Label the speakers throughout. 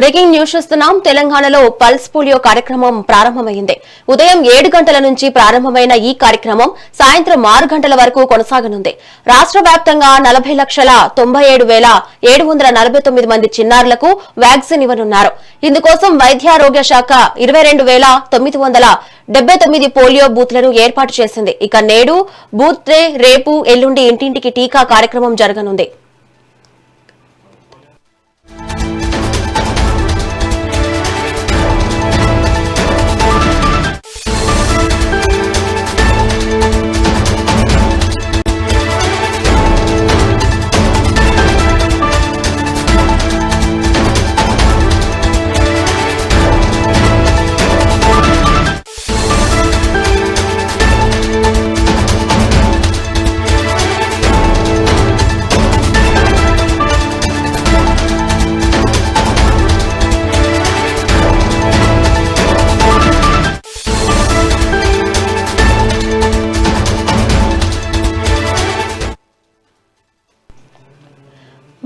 Speaker 1: Breaking news చూస్తున్నాం. తెలంగాణలో pulse polio కార్యక్రమం ప్రారంభమైంది. ఉదయం 7 గంటల నుంచి ప్రారంభమైన ఈ కార్యక్రమం సాయంత్రం 6 గంటల వరకు కొనసాగనుంది. రాష్ట్ర వ్యాప్తంగా 40,97,749 మంది చిన్నారులకు వ్యాక్సిన్ ఇవ్వనున్నారు. ఇందుకోసం వైద్యారోగ్య శాఖ 22,979 పోలియో బూత్లను ఏర్పాటు చేసింది. ఇక నేడు బూత్ డే, రేపు ఎల్లుండి ఇంటింటికి టీకా కార్యక్రమం జరగనుంది.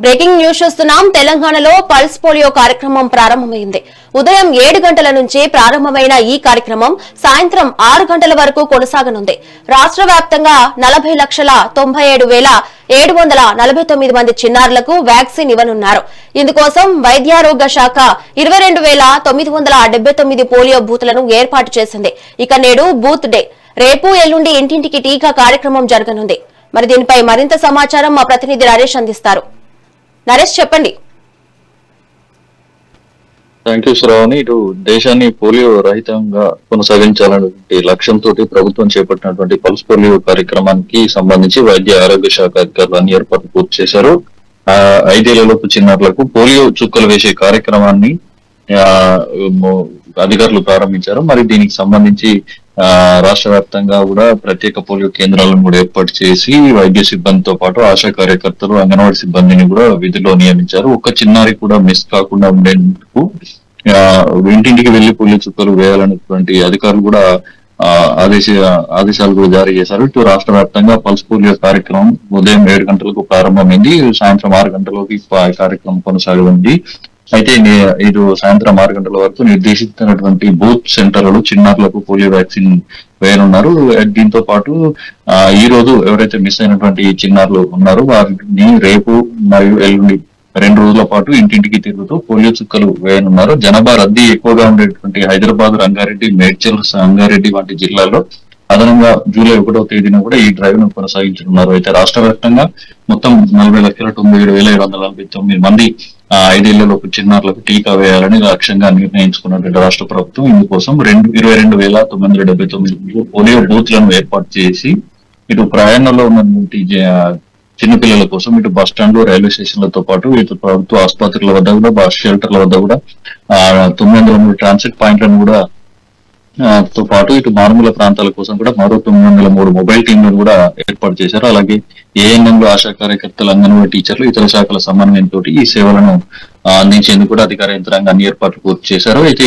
Speaker 1: బ్రేకింగ్ న్యూస్ చూస్తున్నాం. తెలంగాణలో పల్స్ పోలియో కార్యక్రమం ప్రారంభమైంది. ఉదయం 7 గంటల నుంచి ప్రారంభమైన ఈ కార్యక్రమం సాయంత్రం 6 గంటల వరకు కొనసాగనుంది. రాష్ట్ర వ్యాప్తంగా 40,97,749 మంది చిన్నారులకు వ్యాక్సిన్ ఇవ్వనున్నారు. ఇందుకోసం వైద్యారోగ్య శాఖ 22,979 పోలియో బూత్లను ఏర్పాటు చేసింది. ఇక నేడు బూత్ డే, రేపు ఎల్లుండి ఇంటింటికి టీకా కార్యక్రమం జరగనుంది. మరి దీనిపై మరింత సమాచారం మా ప్రతినిధి నరేష్ అందిస్తారు. నరేష్, చెప్పండి.
Speaker 2: Thank you Sravani. ఇటు దేశాన్ని పోలియో రహితంగా కొనసాగించాలనే లక్ష్యంతో ప్రభుత్వం చేపట్టినటువంటి పల్స్ పోలియో కార్యక్రమానికి సంబంధించి వైద్య ఆరోగ్య శాఖ అధికారులు అన్ని ఏర్పాట్లు పూర్తి చేశారు. 5 ఏళ్లలోపు చిన్నారులకు పోలియో చుక్కలు వేసే కార్యక్రమాన్ని అధికారులు ప్రారంభించారు. మరి దీనికి సంబంధించి రాష్ట్ర వ్యాప్తంగా కూడా ప్రత్యేక పోలియో కేంద్రాలను కూడా ఏర్పాటు చేసి వైద్య సిబ్బందితో పాటు ఆశా కార్యకర్తలు, అంగన్వాడీ సిబ్బందిని కూడా విధుల్లో నియమించారు. ఒక్క చిన్నారి కూడా మిస్ కాకుండా ఉండేందుకు ఇంటింటికి వెళ్లి పోలియో చుక్కలు వేయాలనేటువంటి అధికారులు కూడా ఆదేశాలు కూడా జారీ చేశారు. ఇటు రాష్ట్ర వ్యాప్తంగా పల్స్ పోలియో కార్యక్రమం ఉదయం 7 గంటలకు ప్రారంభమైంది. సాయంత్రం 6 గంటలకి కార్యక్రమం కొనసాగనుంది. అయితే ఇటు సాయంత్రం 6 గంటల వరకు నిర్దేశించినటువంటి బూత్ సెంటర్లలో చిన్నారులకు పోలియో వ్యాక్సిన్ వేయనున్నారు. దీంతో పాటు ఈ రోజు ఎవరైతే మిస్ అయినటువంటి చిన్నారులు ఉన్నారో వారిని రేపు మరియు ఎల్లుండి 2 రోజుల పాటు ఇంటింటికి తిరుగుతూ పోలియో చుక్కలు వేయనున్నారు. జనాభా రద్దీ ఎక్కువగా ఉండేటువంటి హైదరాబాద్, రంగారెడ్డి, మేడ్చల్, సంగారెడ్డి వంటి జిల్లాల్లో అదనంగా జూలై 1వ తేదీన కూడా ఈ డ్రైవ్ ను కొనసాగించనున్నారు. అయితే రాష్ట్ర వ్యాప్తంగా మొత్తం 40,97,749 మంది 5 ఏళ్లలోపు చిన్నారులకు టీకా వేయాలని లక్ష్యంగా నిర్ణయించుకున్నటువంటి రాష్ట్ర ప్రభుత్వం ఇందుకోసం 22,979 పోలియో బూత్లను ఏర్పాటు చేసి ఇటు ప్రయాణంలో ఉన్నటువంటి చిన్నపిల్లల కోసం ఇటు బస్ స్టాండ్లు, రైల్వే స్టేషన్లతో పాటు ఇటు ప్రభుత్వ ఆసుపత్రుల వద్ద కూడా, బస్ షెల్టర్ల వద్ద కూడా 903 ట్రాన్సిట్ పాయింట్లను కూడా తో పాటు ఇటు మారుమూల ప్రాంతాల కోసం కూడా మరో 903 మొబైల్ టీంలను కూడా ఏర్పాటు చేశారు. అలాగే ఏఎన్ఎంలు, ఆశా కార్యకర్తలు, అంగన్వాడీ టీచర్లు, ఇతర శాఖల సమన్వయంతో ఈ సేవలను అందించేందుకు కూడా అధికార యంత్రాంగాన్ని ఏర్పాట్లు పూర్తి చేశారు. అయితే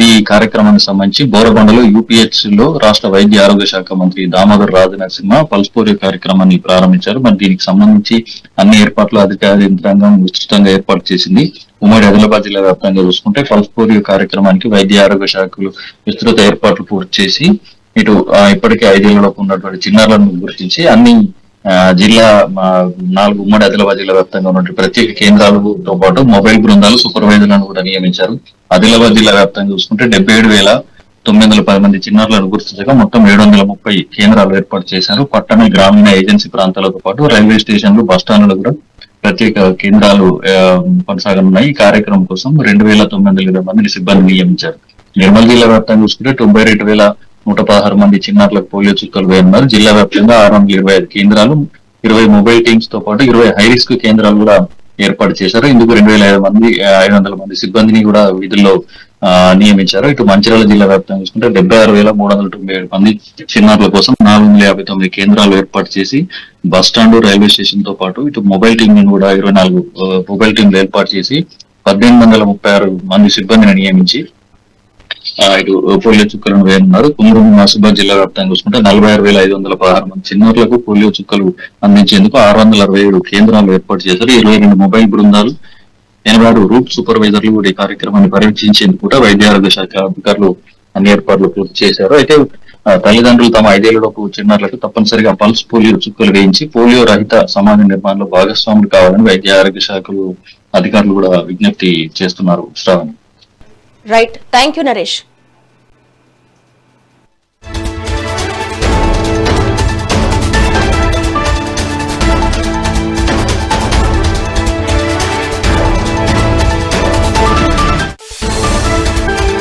Speaker 2: ఈ కార్యక్రమానికి సంబంధించి బోరబండలో UPH లో రాష్ట్ర వైద్య ఆరోగ్య శాఖ మంత్రి దామోదర్ రాజనరసింహ పల్స్ పోలియో కార్యక్రమాన్ని ప్రారంభించారు. మరి దీనికి సంబంధించి అన్ని ఏర్పాట్లు అధికార యంత్రాంగం విస్తృతంగా ఏర్పాటు చేసింది. ఉమ్మడి ఆదిలాబాద్ జిల్లా వ్యాప్తంగా చూసుకుంటే పల్స్ పోలియో కార్యక్రమానికి వైద్య ఆరోగ్య శాఖలు విస్తృత ఏర్పాట్లు పూర్తి చేసి ఇటు ఇప్పటికే 5 ఏళ్లలోపు ఉన్నటువంటి చిన్నారులను గుర్తించి అన్ని జిల్లా 4 ఉమ్మడి ఆదిలాబాద్ జిల్లా వ్యాప్తంగా ఉన్నటువంటి ప్రత్యేక కేంద్రాలతో పాటు మొబైల్ బృందాలు, సూపర్వైజర్లను కూడా నియమించారు. ఆదిలాబాద్ జిల్లా వ్యాప్తంగా చూసుకుంటే 77,910 మంది చిన్నారులను గుర్తించగా మొత్తం 730 కేంద్రాలు ఏర్పాటు చేశారు. పట్టణ, గ్రామీణ, ఏజెన్సీ ప్రాంతాలతో పాటు రైల్వే స్టేషన్లు, బస్టాండ్లు కూడా ప్రత్యేక కేంద్రాలు కొనసాగనున్నాయి. ఈ కార్యక్రమం కోసం 2,920 మంది సిబ్బంది నియమించారు. నిర్మల్ జిల్లా వ్యాప్తంగా చూసుకుంటే 92,116 మంది చిన్నారులకు పోలియో చుక్కలు వేయనున్నారు. జిల్లా వ్యాప్తంగా 625 కేంద్రాలు, 20 మొబైల్ టీమ్స్ తో పాటు 20 హై రిస్క్ కేంద్రాలు కూడా ఏర్పాటు చేశారు. ఇందుకు 2,500 మంది సిబ్బందిని కూడా విధుల్లో నియమించారు. ఇటు మంచిర్యాల జిల్లా వ్యాప్తంగా చూసుకుంటే 76,397 మంది చిన్నారుల కోసం 459 కేంద్రాలు ఏర్పాటు చేసి బస్ స్టాండ్, రైల్వే స్టేషన్ తో పాటు ఇటు మొబైల్ టీం కూడా 24 మొబైల్ టీంలు ఏర్పాటు చేసి 1836 మంది సిబ్బందిని నియమించి ఇటు పోలియో చుక్కలను వేయనున్నారు. కుమ్మూరు ఆసిఫాబాద్ జిల్లా వ్యాప్తంగా చూసుకుంటే 46,516 మంది చిన్నారులకు పోలియో చుక్కలు అందించేందుకు 667 కేంద్రాలు ఏర్పాటు చేశారు. 22 మొబైల్ బృందాలు, 86 రూట్ సూపర్వైజర్లు కూడా ఈ కార్యక్రమాన్ని పర్యవేక్షించేందుకు కూడా వైద్య ఆరోగ్య శాఖ అధికారులు అన్ని ఏర్పాట్లు పూర్తి చేశారు. అయితే తల్లిదండ్రులు తమ 5 ఏళ్లలోపు చిన్నారులకు తప్పనిసరిగా పల్స్ పోలియో చుక్కలు వేయించి పోలియో రహిత సమాజ నిర్మాణంలో భాగస్వాములు కావాలని వైద్య ఆరోగ్య శాఖలు అధికారులు కూడా విజ్ఞప్తి చేస్తున్నారు. Sravani.
Speaker 1: Right, thank you Naresh.